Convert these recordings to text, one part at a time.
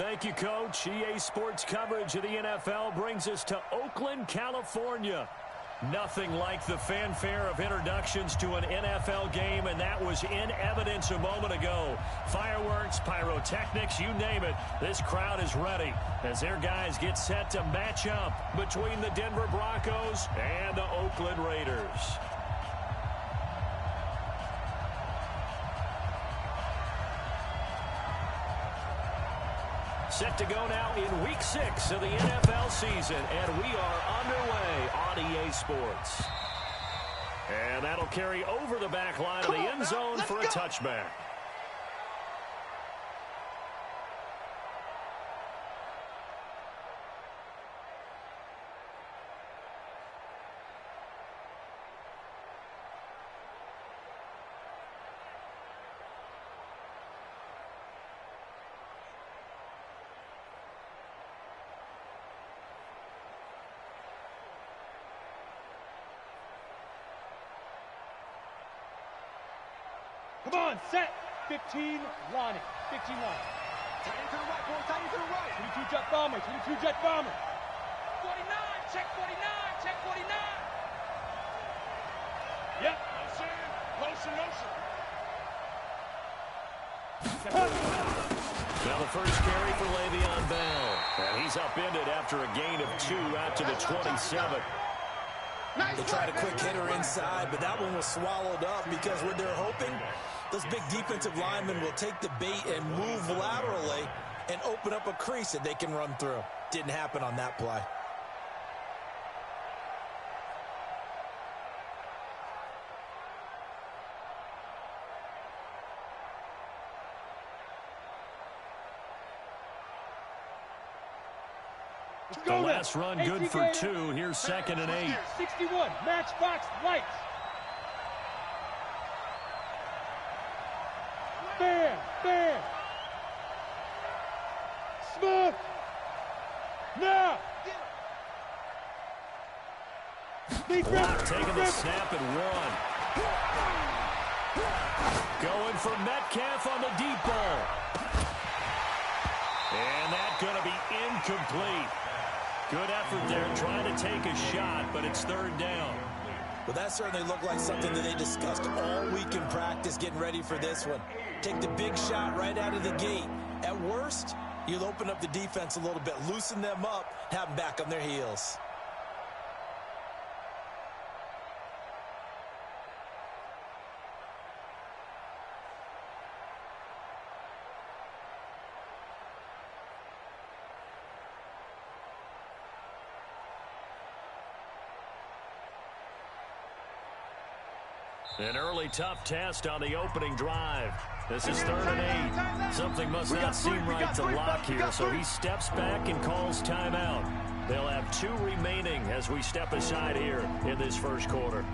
Thank you, Coach. EA Sports coverage of the NFL brings us to Oakland, California. Nothing like the fanfare of introductions to an NFL game, and that was in evidence a moment ago. Fireworks, pyrotechnics, you name it. This crowd is ready as their guys get set to match up between the Denver Broncos and the Oakland Raiders. Set to go now in Week 6 of the NFL season, and we are underway on EA Sports. And that'll carry over the back line of the end zone for a touchback. Come on, set. 15, line it. 15 line. Tight end to the right, boy. Tight end to the right. 22 jet bomber. 22 jet bomber. 49. Check 49. Check 49. Yep. Motion. Motion, motion. Now the first carry for Le'Veon Bell. And he's upended after a gain of 2 out to the 27. They tried a quick hitter inside, but that one was swallowed up because what they're hoping, those big defensive linemen will take the bait and move laterally and open up a crease that they can run through. Didn't happen on that play. The last run good for 2. Here's 2nd and 8. 61. Matchbox lights. Bam. Bam. Smith. Now. Block taking the snap and 1. Going for Metcalf on the deep ball. And that's going to be incomplete. Good effort there, trying to take a shot, but it's 3rd down. Well, that certainly looked like something that they discussed all week in practice, getting ready for this one. Take the big shot right out of the gate. At worst, you'll open up the defense a little bit, loosen them up, have them back on their heels. An early tough test on the opening drive. This is 3rd and 8. Something must not seem right to Lock here, so he steps back and calls timeout. They'll have 2 remaining as we step aside here in this first quarter.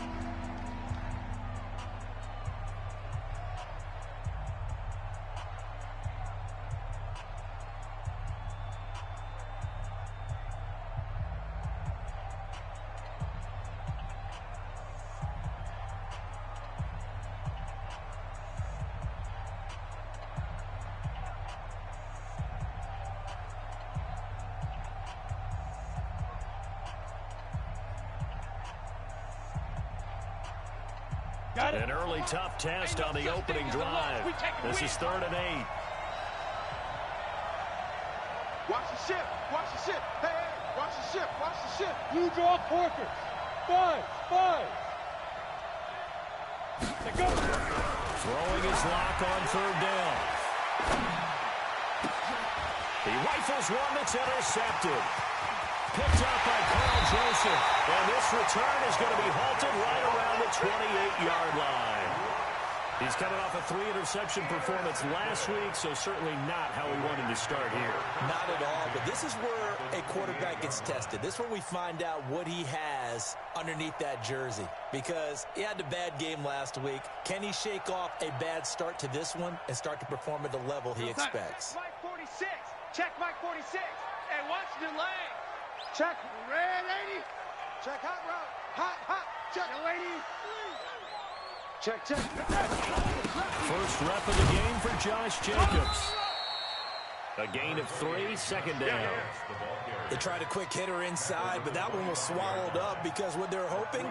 An early tough test on the opening drive. This is 3rd and 8. Watch the shift. Watch the shift. Hey, hey. Watch the shift. Watch the shift. Blue draw Porkers. 5. Let's go. Throwing his lock on 3rd down. He rifles one that's intercepted. Picked up by Carl Joseph. And this return is going to be halted right around the 28-yard line. He's coming off a 3-interception performance last week, so certainly not how he wanted to start here. Not at all, but this is where a quarterback gets tested. This is where we find out what he has underneath that jersey, because he had a bad game last week. Can he shake off a bad start to this one and start to perform at the level he expects? Mike 46. Check Mike 46. And watch the leg. Check red 80. Check hot route. Hot. Check lady. Check. First rep of the game for Josh Jacobs. A gain of 3, second down. They tried a quick hitter inside, but that one was swallowed up because what they're hoping,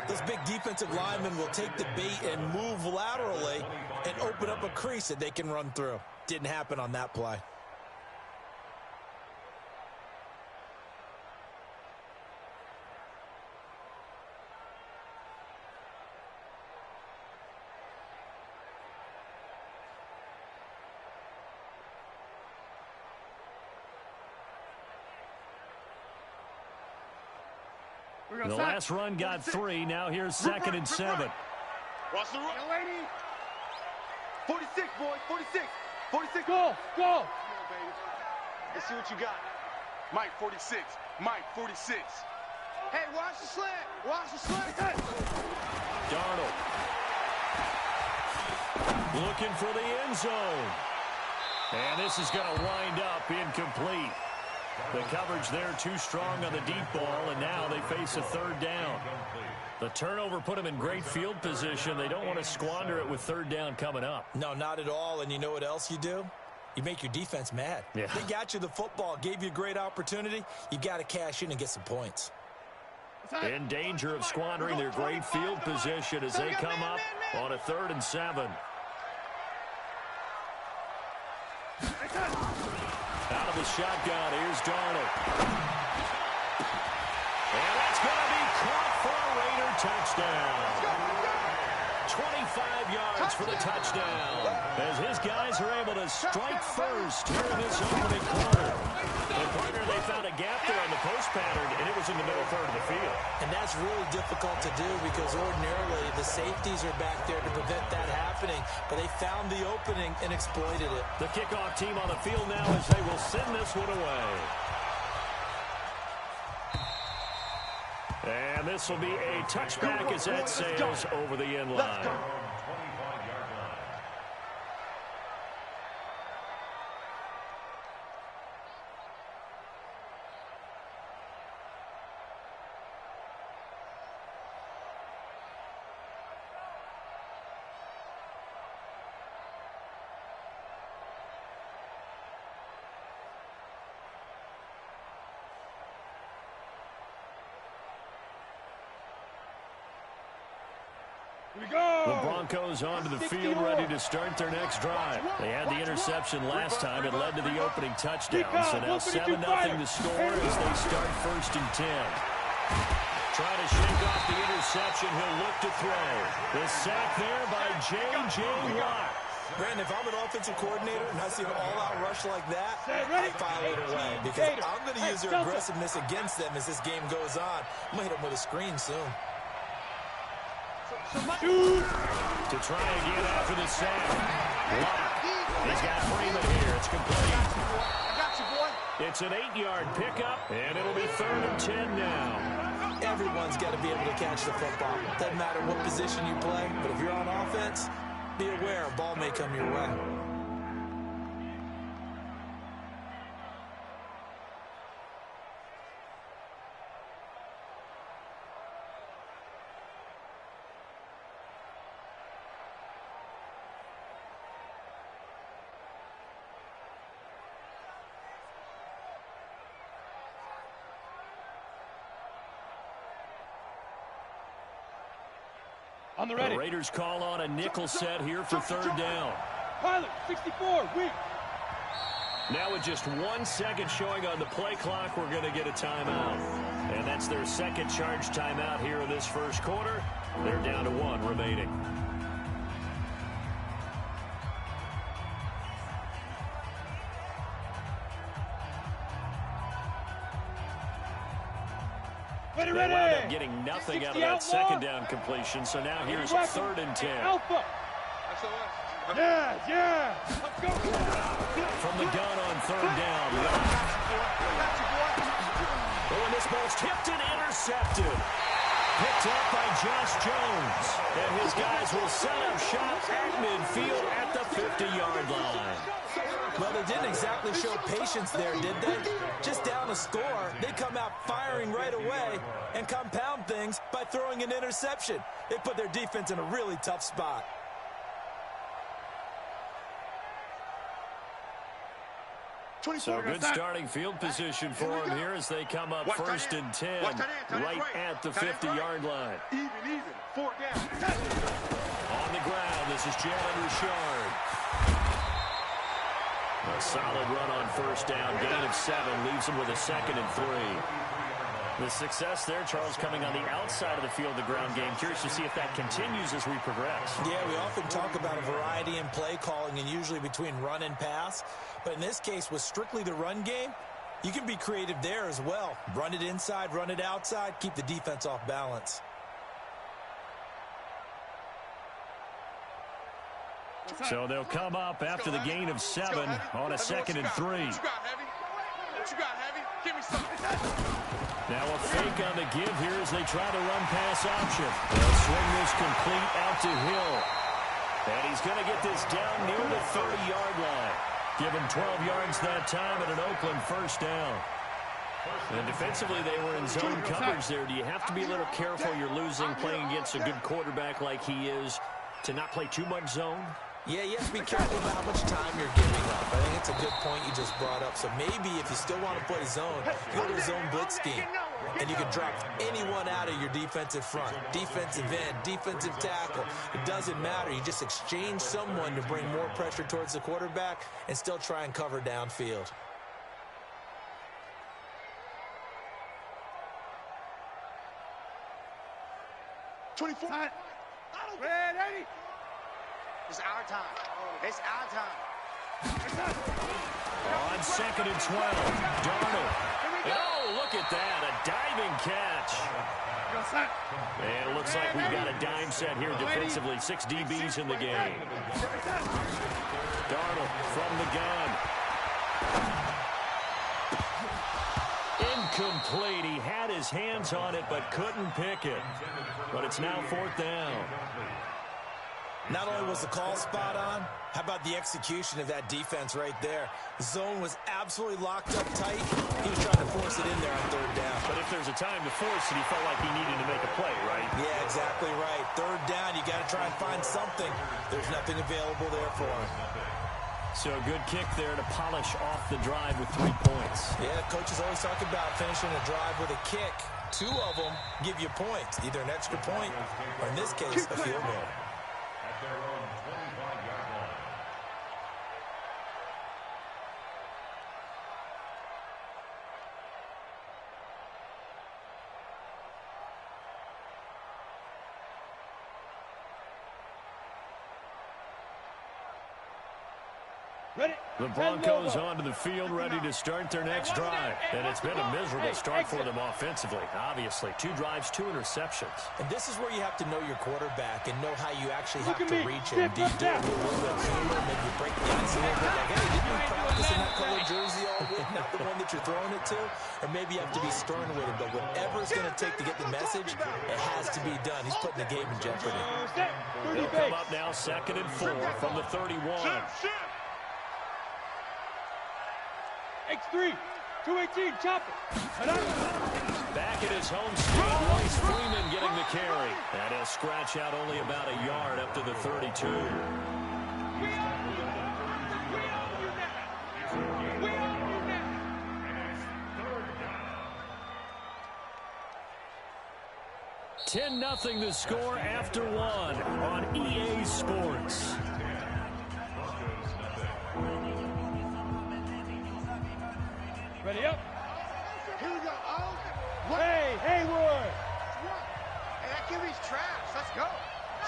those big defensive linemen will take the bait and move laterally and open up a crease that they can run through. Didn't happen on that play. The last run got 3. Now here's 2nd and 7. Watch the run. 46, boys. 46. 46. Go. Go. Let's see what you got. Mike, 46. Mike, 46. Hey, watch the slant. Watch the slant. Darnold. Looking for the end zone. And this is going to wind up incomplete. The coverage there too strong on the deep ball, and now they face a 3rd down. The turnover put them in great field position. They don't want to squander it with 3rd down coming up. No, not at all. And you know what else you do? You make your defense mad. Yeah. They got you the football, gave you a great opportunity. You got to cash in and get some points. In danger of squandering their great field position as they come up on a 3rd and 7. Out of the shotgun, here's Darnold. And that's going to be caught for a Raider touchdown. 25 yards for the touchdown. As his guys are able to strike first here in this opening quarter. And partner, they found a gap there on the post pattern, and it was in the middle 3rd of the field. And that's really difficult to do because ordinarily the safeties are back there to prevent that happening. But they found the opening and exploited it. The kickoff team on the field now as they will send this one away. And this will be a touchback as that sails over the end line. The Broncos onto the field, ready to start their next drive. They had the interception last time. It led to the opening touchdown. So now 7-0 to score as they start 1st and 10. Trying to shake off the interception. He'll look to throw. The sack there by J.J. Watt. Brandon, if I'm an offensive coordinator and I see an all-out rush like that, I file it away because I'm going to use their aggressiveness against them as this game goes on. I'm going to hit them with a screen soon. To try again after the sack. Watt. He's got Freeman here. It's complete. I got you, boy. It's an 8-yard pickup, and it'll be 3rd and 10 now. Everyone's got to be able to catch the football. Doesn't matter what position you play, but if you're on offense, be aware a ball may come your way. On the ready. The Raiders call on a nickel set here for 3rd down. Pilot, 64, weak. Now with just 1 second showing on the play clock, we're going to get a timeout. And that's their second charge timeout here in this 1st quarter. They're down to 1 remaining. They wound up getting nothing out of that 2nd down completion, so now here's 3rd and 10. Alpha. Yeah. Let's go. From the gun on 3rd down. Oh, and this ball's tipped and intercepted. Picked up by Josh Jones. And his guys will set up shop at midfield at the 50-yard line. Well, they didn't exactly show patience there, did they? Just down a score, they come out firing right away and compound things by throwing an interception. They put their defense in a really tough spot. So good starting field position for him here as they come up 1st and 10 right at the 50-yard line. Even. 4 down. On the ground, this is Jalen Richard. A solid run on 1st down. Gain of 7 leaves him with a 2nd and 3. The success there, Charles, coming on the outside of the field, the ground game. Curious to see if that continues as we progress. Yeah, we often talk about a variety in play calling and usually between run and pass. But in this case, with strictly the run game, you can be creative there as well. Run it inside, run it outside, keep the defense off balance. So they'll come up after the gain of 7 on a 2nd and 3. What you got, Heavy? What you got, Heavy? Give me something. Now a fake on the give here as they try to run pass option. They'll swing this complete out to Hill. And he's going to get this down near the 30-yard line. Give him 12 yards that time at an Oakland 1st down. And defensively, they were in zone coverage there. Do you have to be a little careful? You're losing playing against a good quarterback like he is to not play too much zone? Yeah, you have to be careful about how much time you're giving up. I think it's a good point you just brought up. So maybe if you still want to play zone, go to a zone blitz scheme. And you can drop anyone out of your defensive front. Defensive end, defensive tackle. It doesn't matter. You just exchange someone to bring more pressure towards the quarterback and still try and cover downfield. Red 80. It's our time. It's our time. On 2nd and 12, Darnold. Oh, look at that, a diving catch. And it looks like we've got a dime set here defensively. 6 DBs in the game. Darnold from the gun. Incomplete. He had his hands on it but couldn't pick it. But it's now 4th down. Not only was the call spot on, how about the execution of that defense right there? The zone was absolutely locked up tight. He was trying to force it in there on 3rd down. But if there's a time to force it, he felt like he needed to make a play, right? Yeah, exactly right. 3rd down, you got to try and find something. There's nothing available there for him. So a good kick there to polish off the drive with 3 points. Yeah, coaches always talk about finishing a drive with a kick. 2 of them give you points, either an extra point or, in this case, a field goal. The Broncos onto the field, ready to start their next drive. And it's been a miserable start for them offensively, obviously. 2 drives, 2 interceptions. And this is where you have to know your quarterback and know how you actually have to reach him. Do you do it with a little bit of humor, maybe you break the ice a little bit, like, hey, didn't we practice in that colored jersey all week, not the one that you're throwing it to? Or maybe you have to be stern with him, but whatever it's going to take to get the message, it has to be done. He's putting the game in jeopardy. They'll come up now 2nd and 4 from the 31. X3, 218, chopper. Back at his home state, Royce Freeman getting the carry. And he'll scratch out only about a yard up to the 32. We own you now. 10-0 the score after 1 on EA Sports. Ready up. Here we go. Oh. Hey, Hayward. Hey, that QB's trash. Let's go.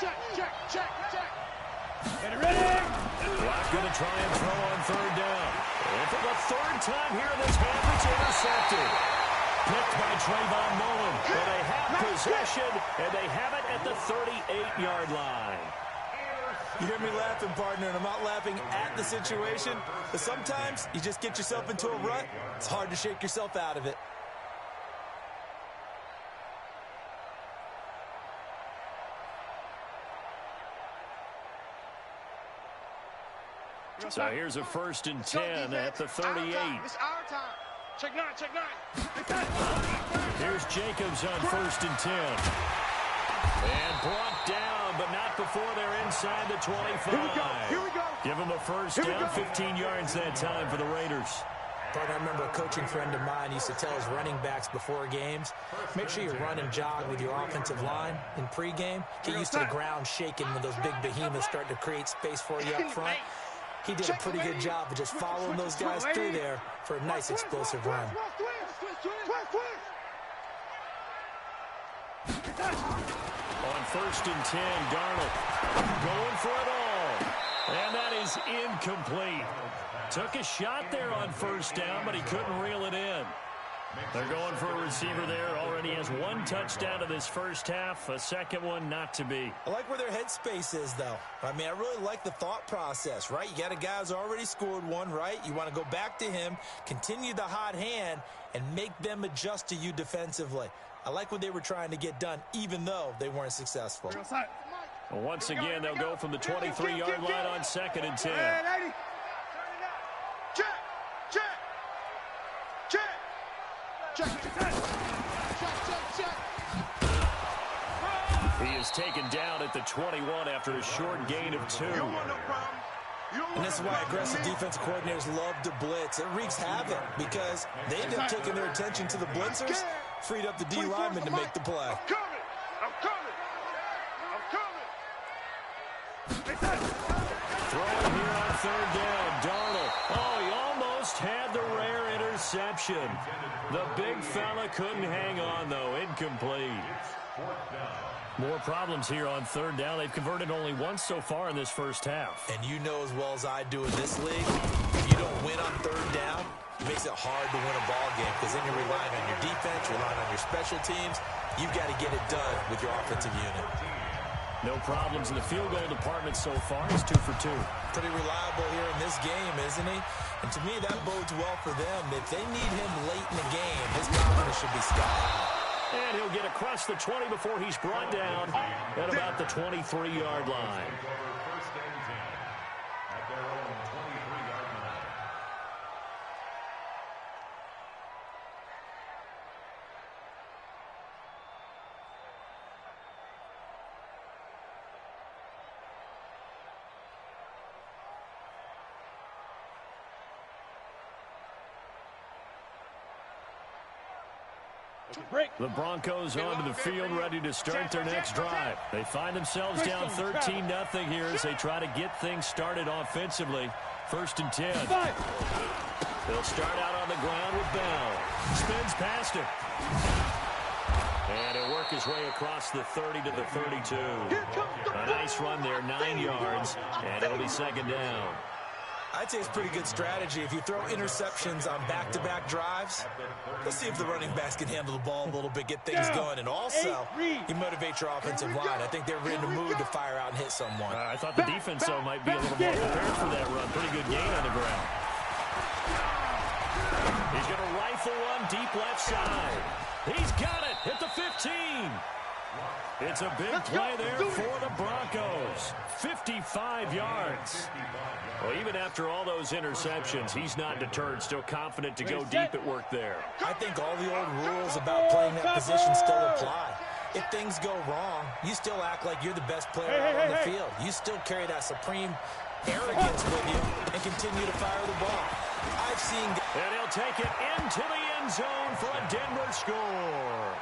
Check. Get it ready. Clock going to try and throw on 3rd down. And for the 3rd time here, this half it's intercepted. Picked by Trayvon Mullen. But they have possession, and they have it at the 38-yard line. You hear me laughing, partner, and I'm not laughing at the situation, but sometimes you just get yourself into a rut. It's hard to shake yourself out of it. So here's a 1st and 10 at the 38. It's our time. Check 9. Here's Jacobs on 1st and 10. And brought down, but not before they're inside the 25. Here we go. Give them a 1st down, 15 yards that time for the Raiders. Partner, I remember a coaching friend of mine used to tell his running backs before games, make sure you run and jog with your offensive line in pregame. Get used to the ground shaking when those big behemoths start to create space for you up front. He did a pretty good job of just following those guys through there for a nice explosive run. On 1st and 10, Darnold going for it all. And that is incomplete. Took a shot there on 1st down, but he couldn't reel it in. They're going for a receiver there. Already has 1 touchdown in this first half. A second one not to be. I like where their headspace is, though. I mean, I really like the thought process, right? You got a guy who's already scored one, right? You want to go back to him, continue the hot hand, and make them adjust to you defensively. I like what they were trying to get done, even though they weren't successful. Well, once again, they'll go from the 23-yard line on 2nd and 10. He is taken down at the 21 after a short gain of 2. And this is why aggressive defensive coordinators love to blitz. It wreaks havoc because they end up taking their attention to the blitzers, freed up the D lineman to make the play. I'm coming. Throwing here on 3rd down, Darnold. Oh, he almost had the rare interception. The big fella couldn't hang on, though. Incomplete. More problems here on 3rd down. They've converted only once so far in this first half. And you know as well as I do in this league, if you don't win on 3rd down, it makes it hard to win a ball game because then you're relying on your defense, relying on your special teams. You've got to get it done with your offensive unit. No problems in the field goal department so far. He's 2 for 2. Pretty reliable here in this game, isn't he? And to me, that bodes well for them. If they need him late in the game, his confidence should be sky high. And he'll get across the 20 before he's brought down at about the 23-yard line. The Broncos onto the field ready to start their next drive. They find themselves down 13-0 here as they try to get things started offensively. 1st and 10. They'll start out on the ground with Bell. Spins past him. And he'll work his way across the 30 to the 32. A nice run there, 9 yards, and it'll be 2nd down. I'd say it's pretty good strategy. If you throw interceptions on back-to-back drives, let's see if the running backs can handle the ball a little bit, get things going, and also you motivate your offensive line. I think they're in the mood to fire out and hit someone. I thought the defense, though, might be a little more prepared for that run. Pretty good gain on the ground. He's going to rifle one deep left side. He's got it at the 15. It's a big play there for the Broncos. 55 yards. Well, even after all those interceptions, he's not deterred, still confident to go deep at work there. I think all the old rules about playing that position still apply. If things go wrong, you still act like you're the best player out on the field. You still carry that supreme arrogance with you and continue to fire the ball. I've seen... And he'll take it into the end zone for a Denver score.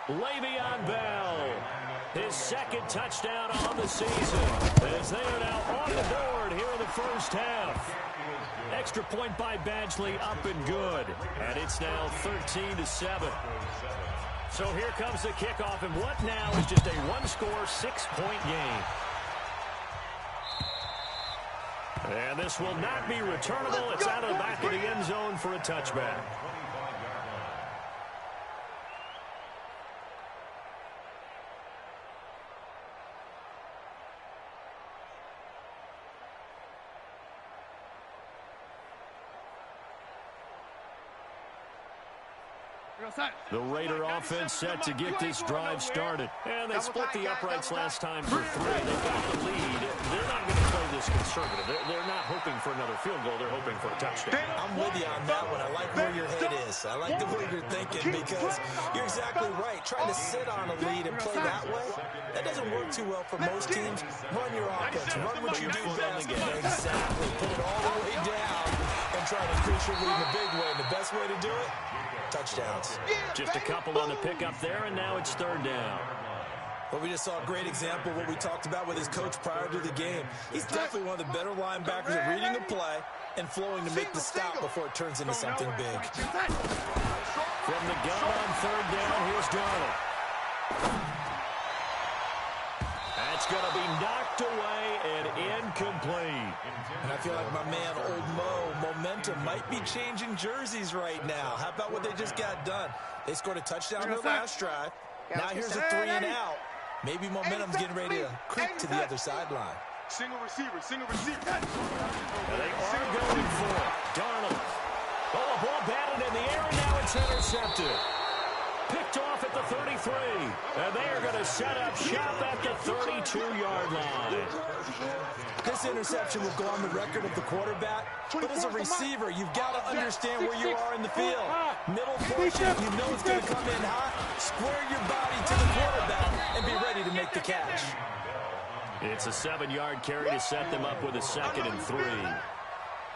Le'Veon Bell, his 2nd touchdown on the season, as they are now on the board here in the first half. Extra point by Badgley, up and good, and it's now 13-7. So here comes the kickoff, and what now is just a 1-score, 6-point game. And this will not be returnable. It's out of the back of the end zone for a touchback. The Raider offense set to get this drive started. And they split the uprights last time for 3. They've got the lead. They're not going to play this conservative. They're not hoping for another field goal. They're hoping for a touchdown. I'm with you on that one. I like where your head is. I like the way you're thinking because you're exactly right. Trying to sit on a lead and play that way, that doesn't work too well for most teams. Run your offense. Run what you do best. Exactly. Put it all the way down and I'm trying to increase your lead in a big way, and the best way to do it, touchdowns. Just a couple on the pickup there, and now it's third down. Well, we just saw a great example of what we talked about with his coach prior to the game. He's definitely one of the better linebackers at reading a play and flowing to make the stop before it turns into something big. From the gun on third down, here's Darnold. That's going to be knocked away and incomplete. And I feel like my man, Old Mo, momentum might be changing jerseys right now. How about what they just got done? They scored a touchdown in their last drive. Now here's a 3 and out. Maybe momentum's getting ready to creep to the other sideline. Single receiver, single receiver. They are going for it. Darnold. Oh, a ball batted in the air, and now it's intercepted. Picked off at the 33. And they are going to set up shop at the 32-yard line. This interception will go on the record of the quarterback, but as a receiver, you've got to understand where you are in the field. Middle portion, you know it's going to come in hot. Square your body to the quarterback and be ready to make the catch. It's a 7-yard carry to set them up with a 2nd and 3.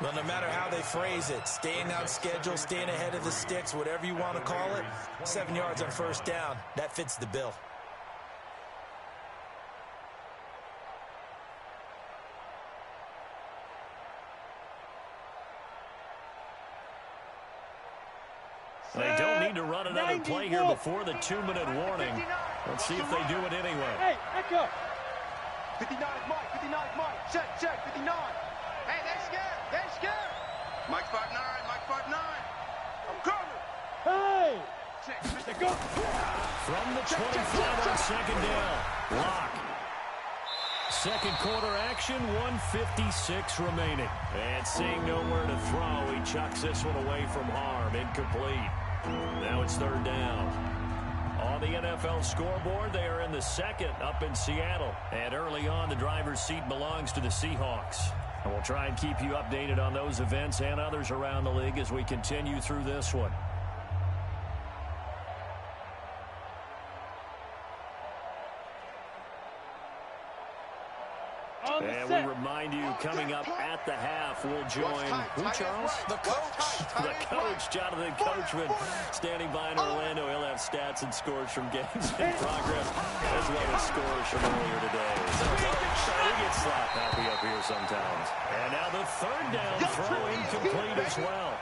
Well, no matter how they phrase it, staying on schedule, staying ahead of the sticks, whatever you want to call it, 7 yards on first down, that fits the bill. They don't need to run another play here before the 2-minute warning. Let's see if they do it anyway. Hey, echo. 59 is Mike, 59 is Mike. Check, 59. Hey, they're scared. Mike 5'9", Mike 5'9". I'm coming. Hey. Check, go. From the 25 on second down. Lock. Second quarter action, 1:56 remaining. And seeing nowhere to throw, he chucks this one away from harm. Incomplete. Now it's third down. On the NFL scoreboard, they are in the second up in Seattle. And early on, the driver's seat belongs to the Seahawks. And we'll try and keep you updated on those events and others around the league as we continue through this one. And we remind you, coming up at the half, we'll join, who, Charles? The coach. The coach, Jonathan Coachman, standing by in Orlando. He'll have stats and scores from games in progress, as well as scores from earlier today. So, we get slap happy up here sometimes. And now the third down throw incomplete as well.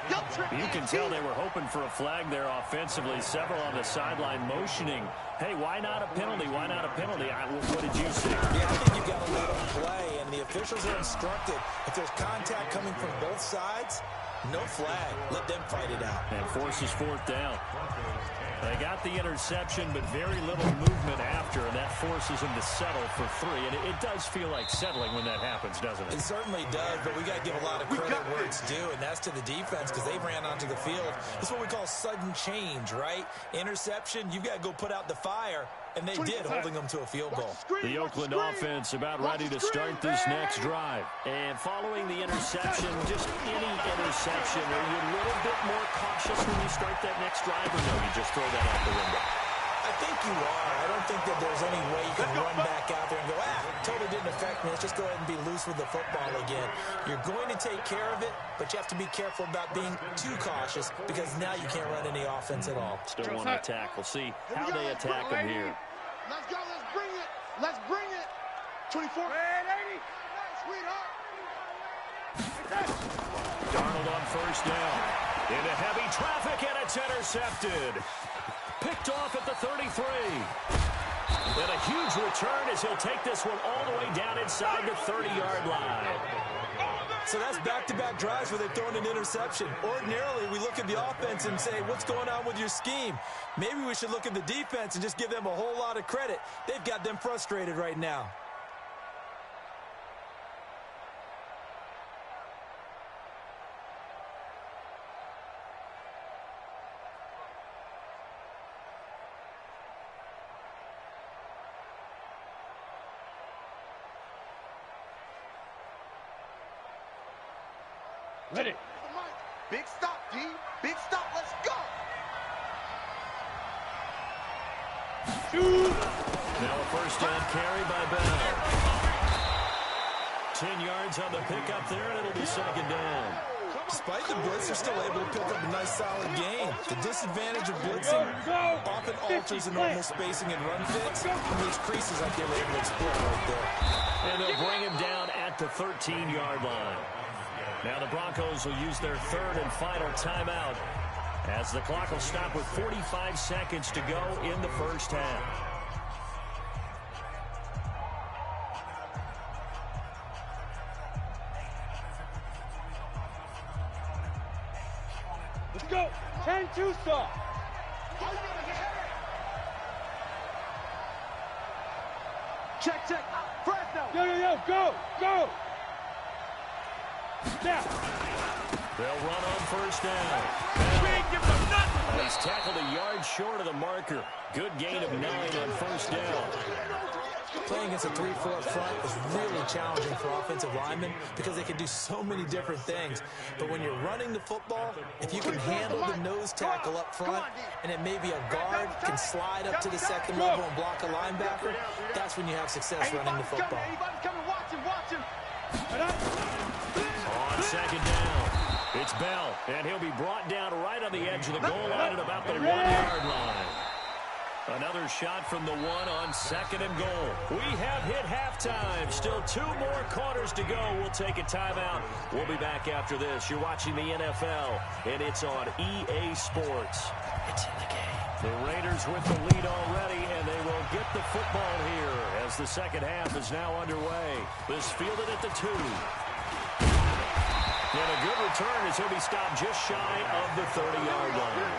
You can tell they were hoping for a flag there offensively. Several on the sideline motioning. Hey, why not a penalty? Why not a penalty? What did you see? Yeah, I think you've got to let them play, and the officials are instructed, if there's contact coming from both sides, no flag. Let them fight it out. And forces fourth down. They got the interception, but very little movement after, and that forces them to settle for 3. And it does feel like settling when that happens, doesn't it? It certainly does, but we got to give a lot of credit where it's due, and that's to the defense because they ran onto the field. It's what we call sudden change, right? Interception, you've got to go put out the fire, and they did, holding them to a field goal. The Oakland offense about ready to start this next drive. And following the interception, just any interception, are you a little bit more cautious when you start that next drive, or no, you just throw that out the window? I think you are. I don't think that there's any way you can run back out there and go, totally didn't affect me. Let's just go ahead and be loose with the football again. You're going to take care of it, but you have to be careful about being too cautious because now you can't run any offense at all. Still want to attack. We'll see how they attack them here. Let's go, let's bring it. Let's bring it. 24. Red 80. Sweetheart. Darnold on first down. Into heavy traffic, and it's intercepted. Picked off at the 33. And a huge return as he'll take this one all the way down inside the 30-yard line. So that's back-to-back drives where they've thrown an interception. Ordinarily, we look at the offense and say, what's going on with your scheme? Maybe we should look at the defense and just give them a whole lot of credit. They've got them frustrated right now. Ready. Big stop, D. Big stop. Let's go. Shoot. Now a first down carry by Bell. 10 yards on the pickup there, and it'll be second down. Despite the blitz, they're still able to pick up a nice solid gain. The disadvantage of blitzing often alters the normal spacing and run fits, and these creases like they were able to exploit right there. And they'll bring him down at the 13-yard line. Now the Broncos will use their third and final timeout as the clock will stop with 45 seconds to go in the first half. Let's go. 10-2 stop. Check, check. Fresno. Yo, go, go. Now. They'll run on first down. He's tackled a yard short of the marker. Good gain of 9 on first down. Playing against a 3-4 front is really challenging for offensive linemen because they can do so many different things. But when you're running the football, if you can handle the nose tackle up front, and then maybe a guard can slide up to the second level and block a linebacker, that's when you have success running the football. On second down, it's Bell, and he'll be brought down right on the edge of the goal line at about the 1-yard line. Another shot from the 1 on second and goal. We have hit halftime. Still 2 more quarters to go. We'll take a timeout. We'll be back after this. You're watching the NFL, and it's on EA Sports. It's in the game. The Raiders with the lead already, and they will get the football here as the second half is now underway. This fielded at the 2. And a good return as he'll be stopped just shy of the 30-yard line.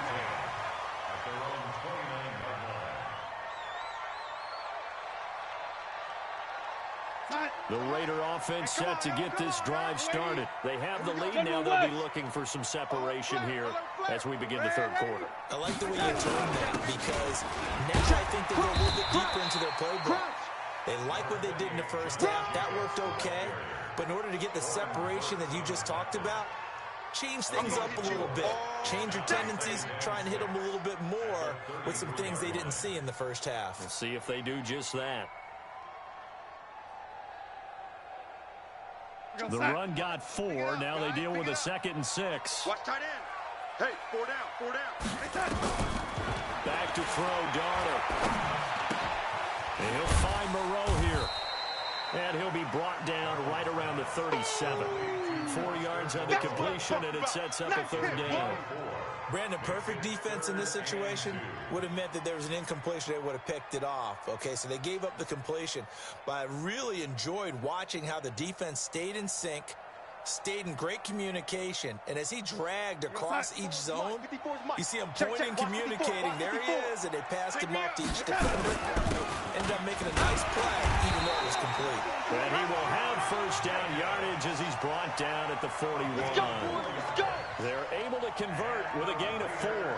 The Raider offense set to get this drive started. They have the lead. Now they'll be looking for some separation here as we begin the third quarter. I like the way you turned that because now I think they go a little bit deeper into their playbook. They like what they did in the first half. That worked okay. But in order to get the separation that you just talked about, change things up a little bit. Change your tendencies. Try and hit them a little bit more with some things they didn't see in the first half. We'll see if they do just that. The run got 4. Now they deal with a 2nd and 6. Watch tight end. Hey, 4 down. Back to throw, Darnold. And he'll find Moreau here. And he'll be brought down right around the 37. 4 yards on the completion, and it sets up a 3rd down. Brandon, perfect defense in this situation would have meant that there was an incompletion. They would have picked it off. Okay, so they gave up the completion. But I really enjoyed watching how the defense stayed in sync, stayed in great communication. And as he dragged across each zone, you see him pointing, communicating. There he is, and they passed him off to each defender. Ended up making a nice play, even though it was complete. And he will have first down yardage as he's brought down at the 41. They're able to convert with a gain of 4.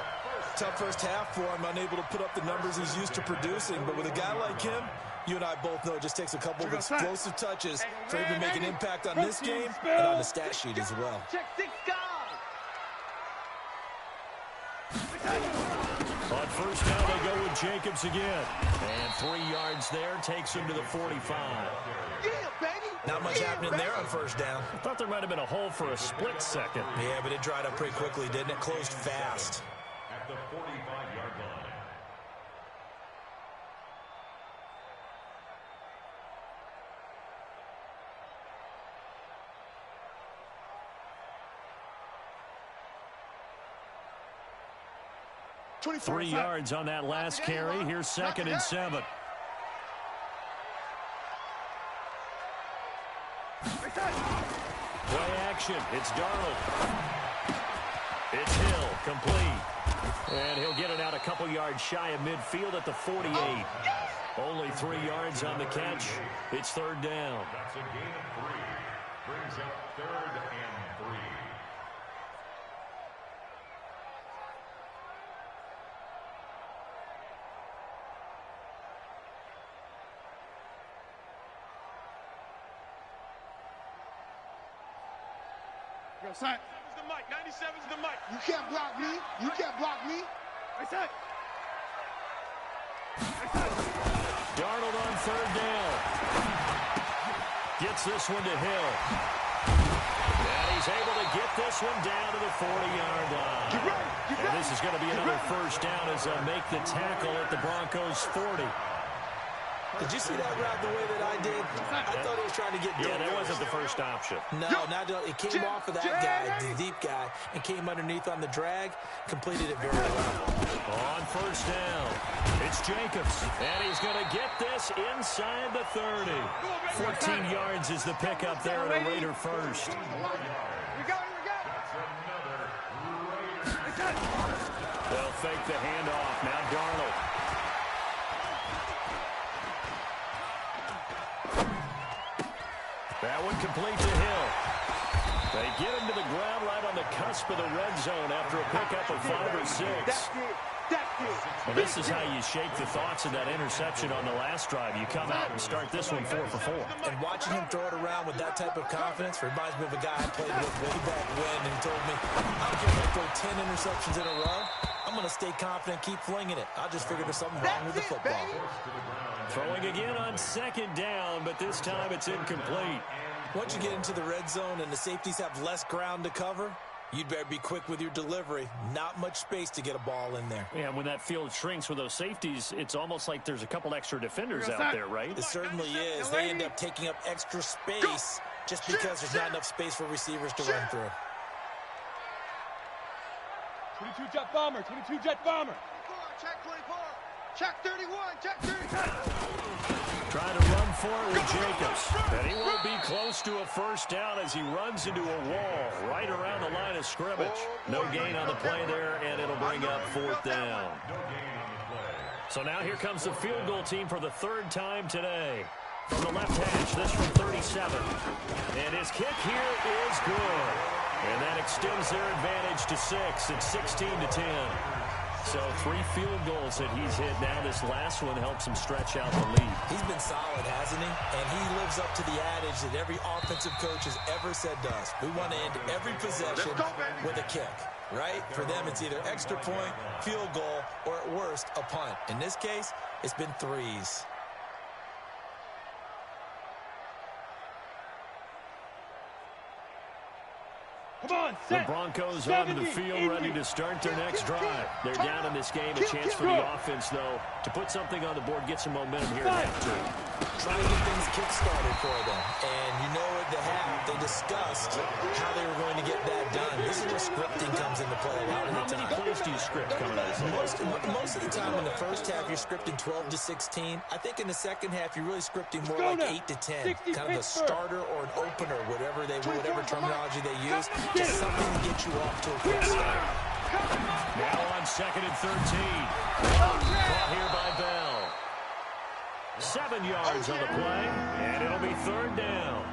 Tough first half for him, unable to put up the numbers he's used to producing. But with a guy like him, you and I both know it just takes a couple of explosive touches for him to make an impact on this game and on the stat sheet as well. On first down, they go with Jacobs again. And 3 yards there takes him to the 45. Not much happening there on first down. I thought there might have been a hole for a split second. Yeah, but it dried up pretty quickly, didn't it? Closed fast. At the 45-yard line. Three yards on that last carry. Here's 2nd and 7. Play action. It's Darnold. It's Hill. Complete. And he'll get it out a couple yards shy of midfield at the 48. Only 3 yards on the catch. It's 3rd down. That's a gain of 3. Brings up 3rd and 3. Side. 97's the mic. 97's the mic. You can't block me. You can't block me. Right side. Darnold on 3rd down. Gets this one to Hill. And he he's able to get this one down to the 40-yard line. And this is going to be another first down as they'll make the tackle at the Broncos' 40. Did you see that route the way that I did? I thought he was trying to get deep. Yeah, that wasn't the first option. No, it came off of that guy, the deep guy, and came underneath on the drag, completed it very well. On first down, it's Jacobs, and he's going to get this inside the 30. 14 yards is the pickup there at a Raider first. They'll fake the handoff. Now Darnold. That one complete to Hill. They get him to the ground right on the cusp of the red zone after a pickup of 5 or 6. Well, this is how you shake the thoughts of that interception on the last drive. You come out and start this one 4 for 4. And watching him throw it around with that type of confidence reminds me of a guy I played with way back when, and he told me, I don't care if I throw 10 interceptions in a row. I'm going to stay confident, keep flinging it. I just figured there's something wrong with the football. Throwing again on second down, but this time it's incomplete. Once you get into the red zone and the safeties have less ground to cover, you'd better be quick with your delivery. Not much space to get a ball in there. Yeah, when that field shrinks with those safeties, it's almost like there's a couple extra defenders out there, right? It certainly is. They end up taking up extra space just because there's not enough space for receivers to run through. 22 jet bomber, 22 jet bomber. Check 24. Check 31. Check 32. Trying to run for it with Jacobs. And he won't be close to a first down as he runs into a wall right around the line of scrimmage. No gain on the play there, and it'll bring up 4th down. So now here comes the field goal team for the 3rd time today. From the left hash, this from 37. And his kick here is good. And that extends their advantage to 6. It's 16-10. So 3 field goals that he's hit now. This last one helps him stretch out the lead. He's been solid, hasn't he? And he lives up to the adage that every offensive coach has ever said to us. We want to end every possession with a kick, right? For them, it's either extra point, field goal, or at worst, a punt. In this case, it's been 3s. Come on, The Broncos onto the field, ready to start their next drive. They're down in this game. A chance for the offense, though, to put something on the board, get some momentum here at halftime. Trying to get things kick-started for them. And you know at the half, they discussed how they were going to get that done. This is where scripting comes into play a lot of the time. How many plays do you script coming out of this? Most of the time in the first half, you're scripting 12 to 16. I think in the second half, you're really scripting more like 8 to 10. Kind of a starter or an opener, whatever terminology they use. Just something to get you off to a quick start. Now on 2nd and 13. Caught here by Bell. 7 yards on the play, and it'll be 3rd down.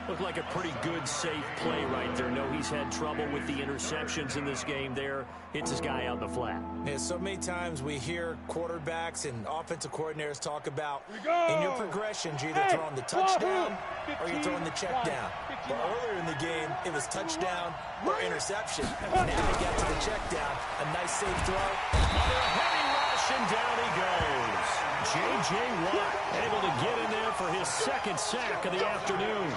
Looked like a pretty good, safe play right there. No, he's had trouble with the interceptions in this game there. Hits his guy out in the flat. Yeah, so many times we hear quarterbacks and offensive coordinators talk about in your progressions, you're either throwing the touchdown or you're throwing the check down. But earlier in the game, it was touchdown or interception. Now they got to the check down. A nice, safe throw. Another heavy rush, and down he goes. J.J. Watt able to get in there for his 2nd sack of the afternoon.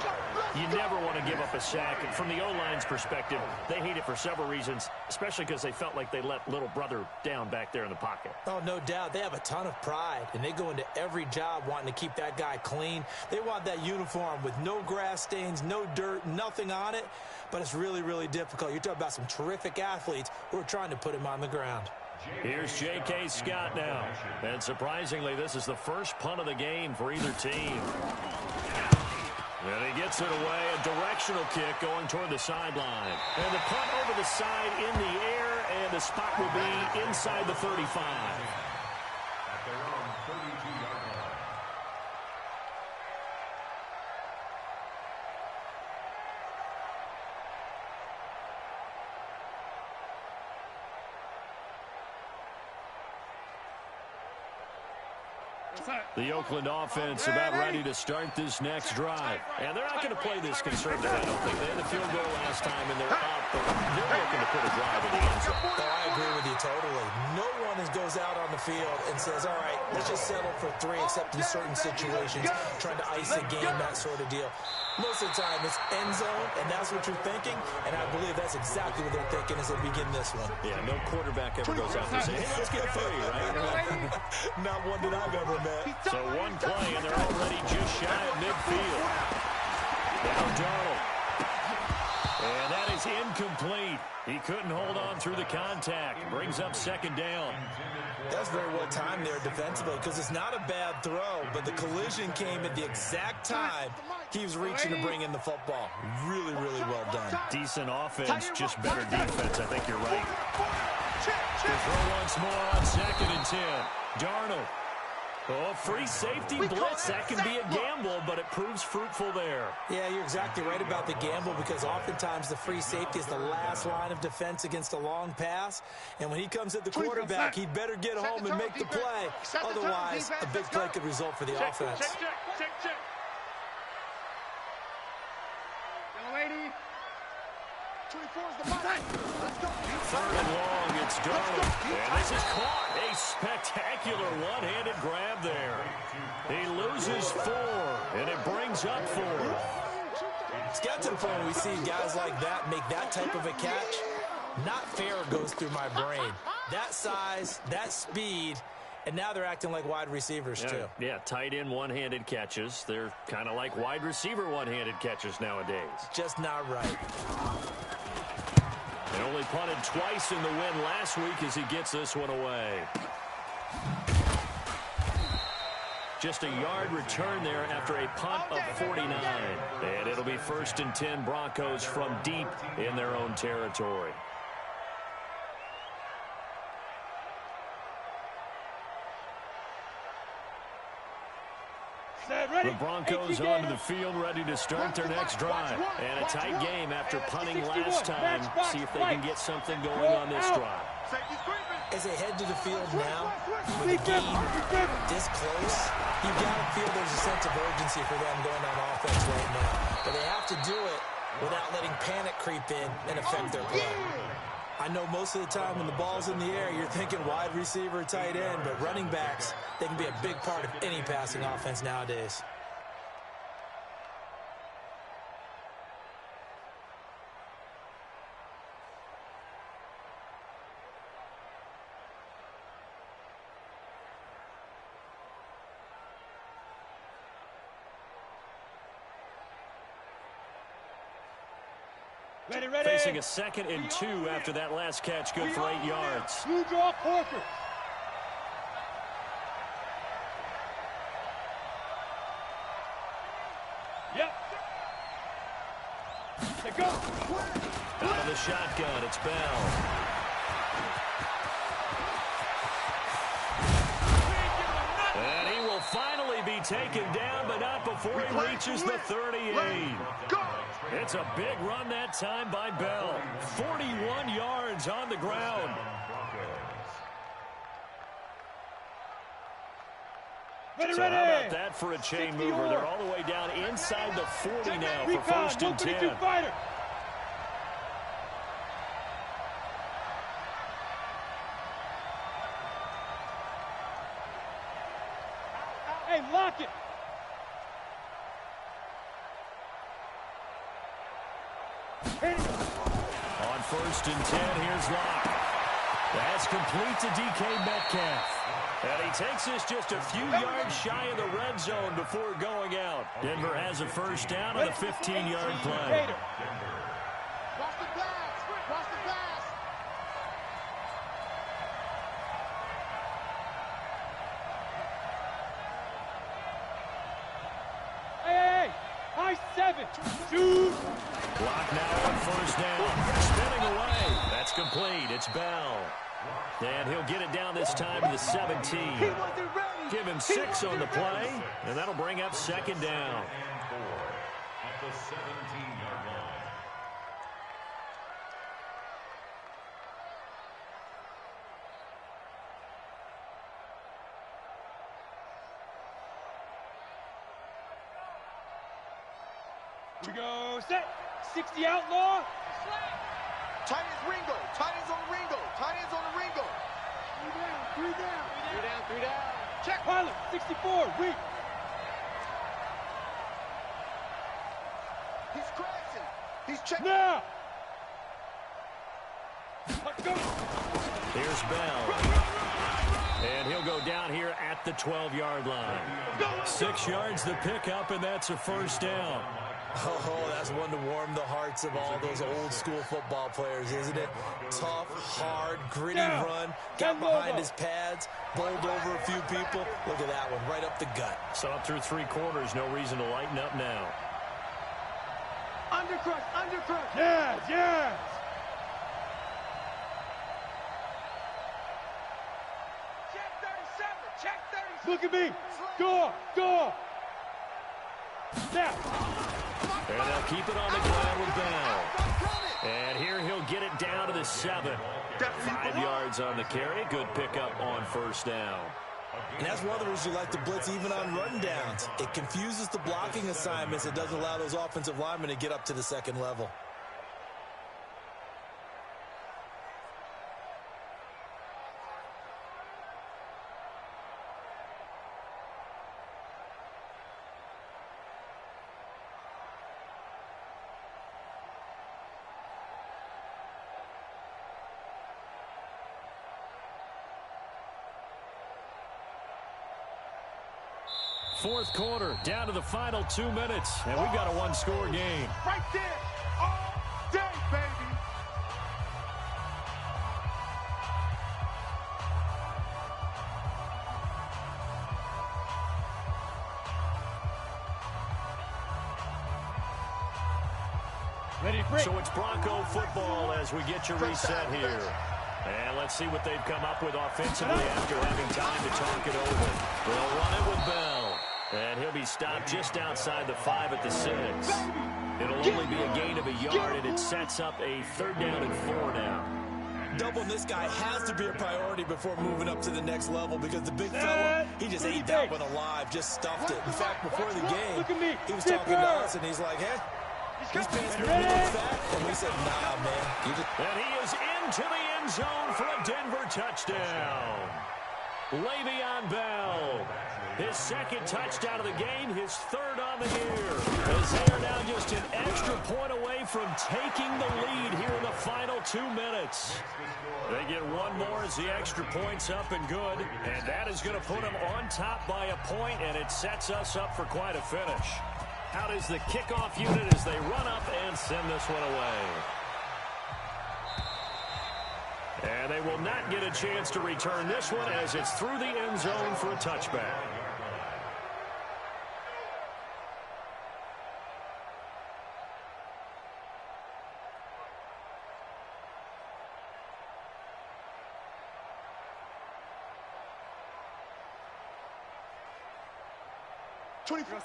You never want to give up a sack. And from the O-line's perspective, they hate it for several reasons, especially because they felt like they let little brother down back there in the pocket. Oh, no doubt. They have a ton of pride, and they go into every job wanting to keep that guy clean. They want that uniform with no grass stains, no dirt, nothing on it. But it's really, really difficult. You're talking about some terrific athletes who are trying to put him on the ground. Here's J.K. Scott now. And surprisingly, this is the first punt of the game for either team. And he gets it away, a directional kick going toward the sideline. And the punt over the side in the air, and the spot will be inside the 35. At their own 32-yard line. The Oakland offense about ready to start this next drive. And they're not going to play this conservative, I don't think. They had the field goal last time, and they're up, but they're looking to put a drive in the end zone. Oh, I agree with you totally. No one goes out on the field and says, all right, let's just settle for 3, except in certain situations, trying to ice the game, that sort of deal. Most of the time, it's end zone, and that's what you're thinking, and I believe that's exactly what they're thinking as they begin this one. Yeah, no quarterback ever goes out there saying, hey, let's get 3, right? Not one that I've ever met. So one play, and they're already just shy of midfield. Now Darnold. And that is incomplete. He couldn't hold on through the contact. Brings up second down. That's very well timed there defensively because it's not a bad throw, but the collision came at the exact time he was reaching to bring in the football. Really, really well done. Decent offense, just better defense. I think you're right. To throw once more on 2nd and 10. Darnold. Oh, free safety blitz. That can be a gamble, but it proves fruitful there. Yeah, you're exactly right about the gamble because oftentimes the free safety is the last line of defense against a long pass. And when he comes at the quarterback, he'd better get home and make the play. Otherwise, a big play could result for the offense. Check. Young lady. 24's the ball. Let's go. 3rd and long, it's Darnold. And this is caught. A spectacular one-handed grab there. He loses 4, and it brings up 4. It's got to the point where we see guys like that make that type of a catch. Not fair goes through my brain. That size, that speed, and now they're acting like wide receivers too. Yeah, tight end one-handed catches. They're kind of like wide receiver one-handed catches nowadays. Just not right. They only punted twice in the win last week as he gets this one away. Just a yard return there after a punt of 49. And it'll be 1st and 10 Broncos from deep in their own territory. The Broncos onto the field, ready to start their next drive. And a tight game after punting last time. See if they can get something going on this drive. As they head to the field now, with a game this close, you've got to feel there's a sense of urgency for them going on offense right now. But they have to do it without letting panic creep in and affect their play. I know most of the time when the ball's in the air, you're thinking wide receiver, tight end, but running backs, they can be a big part of any passing offense nowadays. Ready. Facing a 2nd and 2 after that last catch, good for 8 yards. You draw Corker. Yep. They go. Out of the shotgun, it's Bell. And he will finally be taken down, but not before he reaches the 38. It's a big run that time by Bell. 41 yards on the ground. So how about that for a chain mover? They're all the way down inside the 40 now for 1st and 10. Hey, lock it. On 1st and 10, here's Locke. That's complete to DK Metcalf. And he takes this just a few yards shy of the red zone before going out. Denver has a 1st down on a 15-yard play. Cross the glass. Cross the glass. Hey, high 7. Shoot. Clock now on 1st down. Spinning away. That's complete. It's Bell. And he'll get it down this time to the 17. Give him 6 on the play, and that'll bring up 2nd down. At the 17-yard line. We go set. 60 outlaw. Tight ends Ringo. Tight ends on the Ringo. Tight ends on the Ringo. 3 down. 3 down. Check. Pilot. 64. Weak. Check now. Here's Bell. And he'll go down here at the 12-yard line. 6 yards the pickup, and that's a first down. Oh, that's one to warm the hearts of all those old-school football players, isn't it? Tough, hard, gritty run. Got behind his pads, bowled over a few people. Look at that one, right up the gut. So up through 3 quarters, no reason to lighten up now. Undercrush, undercrush. Yes, yes. Check 37, check 37. Look at me. Go, go. Snap. And they'll keep it on the ground with Bell. And here he'll get it down to the 7. 5 yards on the carry. Good pickup on first down. And that's one of the reasons you like to blitz even on run downs. It confuses the blocking assignments. It doesn't allow those offensive linemen to get up to the second level. Fourth quarter, down to the final 2 minutes, and we've got a one-score game. Right there, all day, baby. Ready to break. So it's Bronco football as we get you reset here. And let's see what they've come up with offensively after having time to talk it over. They'll run it with Bell. And he'll be stopped just outside the 5 at the 6. It'll only be a gain of a yard, and it sets up a 3rd down and 4 now. Doubling this guy has to be a priority before moving up to the next level because the big fella, he just ate that one alive, just stuffed it. In fact, before the game, he was talking to us, and he's like, hey, these pants are really fat. And we said, nah, man. And he is into the end zone for a Denver touchdown. Le'Veon Bell, his 2nd touchdown of the game, his 3rd on the year. As they are now just an extra point away from taking the lead here in the final 2 minutes. They get one more as the extra point's up and good. And that is going to put them on top by a point, and it sets us up for quite a finish. Out is the kickoff unit as they run up and send this one away. And they will not get a chance to return this one as it's through the end zone for a touchback.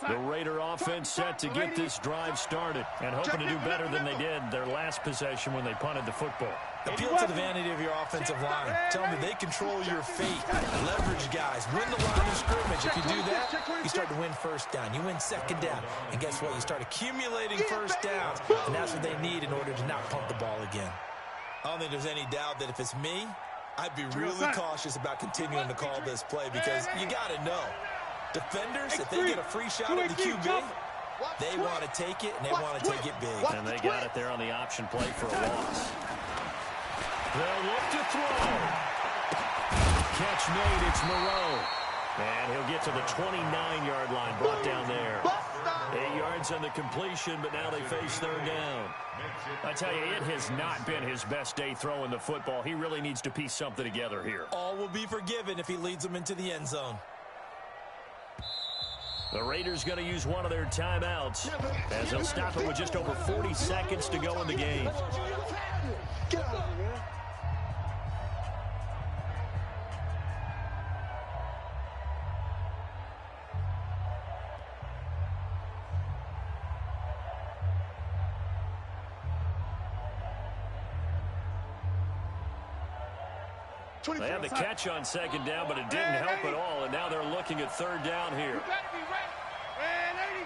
The Raider offense set to get this drive started and hoping to do better than they did their last possession when they punted the football. Appeal to the vanity of your offensive line. Tell them that they control your fate. Leverage guys. Win the line of scrimmage. If you do that, you start to win first down. You win 2nd down. And guess what? You start accumulating first downs. And that's what they need in order to not pump the ball again. I don't think there's any doubt that if it's me, I'd be really cautious about continuing to call this play because you got to know. Defenders, if they get a free shot at the QB, they want to take it, and they want to take it big. And they got it there on the option play for a loss. They'll look to throw. Catch made, it's Moreau. And he'll get to the 29-yard line, brought down there. 8 yards on the completion, but now they face 3rd down. I tell you, it has not been his best day throwing the football. He really needs to piece something together here. All will be forgiven if he leads them into the end zone. The Raiders going to use one of their timeouts as they'll stop it with just over 40 seconds to go in the game. Get out of here, man. They had the catch on 2nd down, but it didn't help at all, and now they're looking at 3rd down here. You better be ready. Man,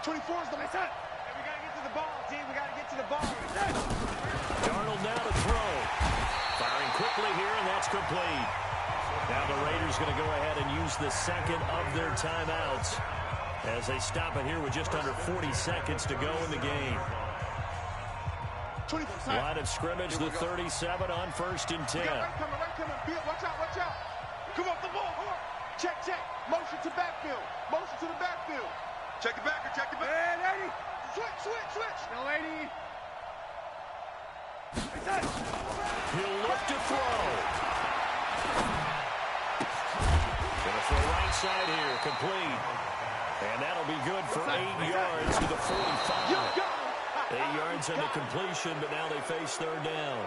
80. 24 is the last time. We got to get to the ball, team. We got to get to the ball. Darnold now to throw. Firing quickly here, and that's complete. Now the Raiders going to go ahead and use the 2nd of their timeouts. as they stop it here with just under 40 seconds to go in the game. Line of scrimmage, the 37 on 1st and 10. Right coming. Watch out. Come off the ball. Check. Motion to backfield. Motion to the backfield. Check the backer. And 80. Switch. No 80. He'll look to throw. Gonna throw right side here, complete. And that'll be good for 8 yards to the 45. 8 yards on the completion, but now they face 3rd down.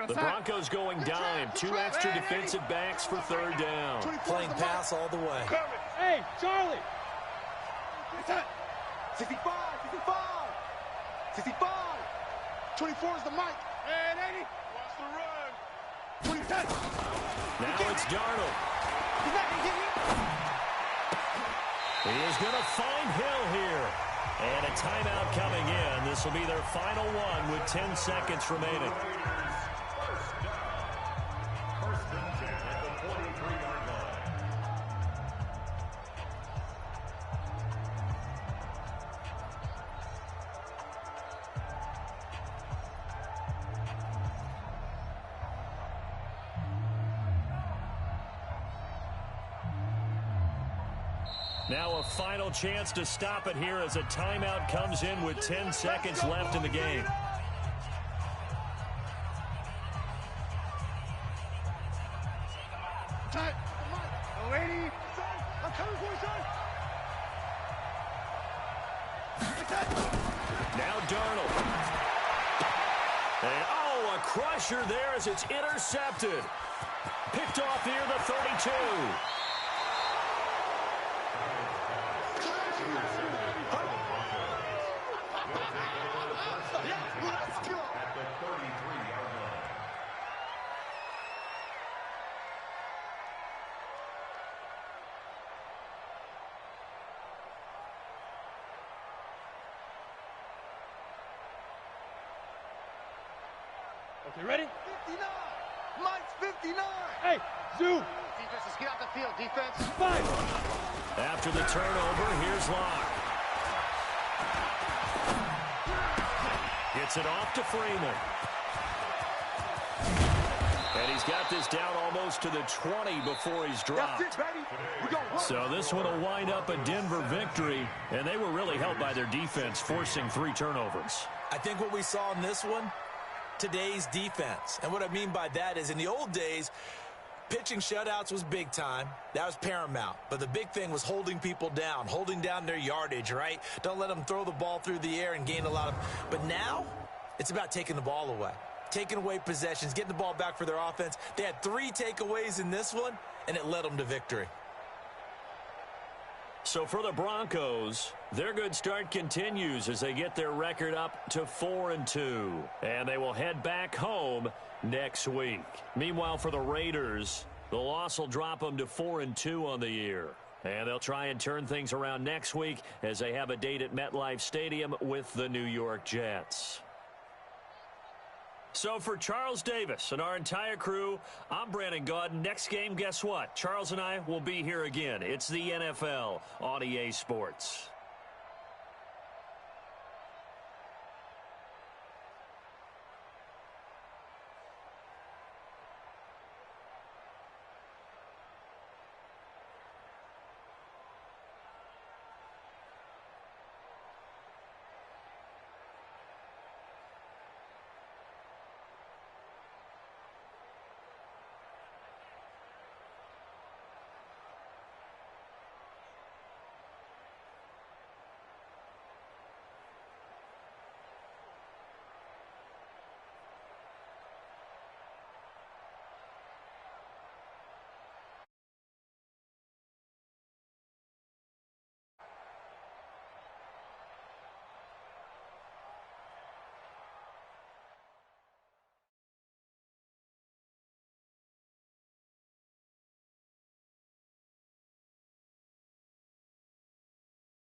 The Broncos going dime. 2 extra defensive backs for 3rd down. Playing pass all the way. Hey, Charlie. 65. 24 is the mic. And 80. Wants to run. 20. Now it's Darnold. He's not going to get you. He is going to find Hill here. And a timeout coming in. This will be their final one with 10 seconds remaining. Now a final chance to stop it here as a timeout comes in with 10 seconds left in the game. Time. 80. I'm coming for you, son. Now Darnold. And a crusher there as it's intercepted. Picked off near the 32. Okay, ready? 59. Mike's 59. Hey, Zoo. Defense, just get off the field. Defense. 5. After the turnover, here's Locke. Gets it off to Freeman. And he's got this down almost to the 20 before he's dropped. That's it, baby. We go. So this one will wind up a Denver victory, and they were really helped by their defense, forcing 3 turnovers. I think what we saw in this one, today's defense. And what I mean by that is in the old days, pitching shutouts was big time. That was paramount. But the big thing was holding people down, holding down their yardage, right? Don't let them throw the ball through the air and gain a lot of... But now, it's about taking the ball away. Taking away possessions, getting the ball back for their offense. They had 3 takeaways in this one, and it led them to victory. So for the Broncos, their good start continues as they get their record up to 4-2. And they will head back home next week. Meanwhile, for the Raiders, the loss will drop them to 4-2 on the year. And they'll try and turn things around next week as they have a date at MetLife Stadium with the New York Jets. So for Charles Davis and our entire crew, I'm Brandon Gaudin. Next game, guess what? Charles and I will be here again. It's the NFL on EA Sports.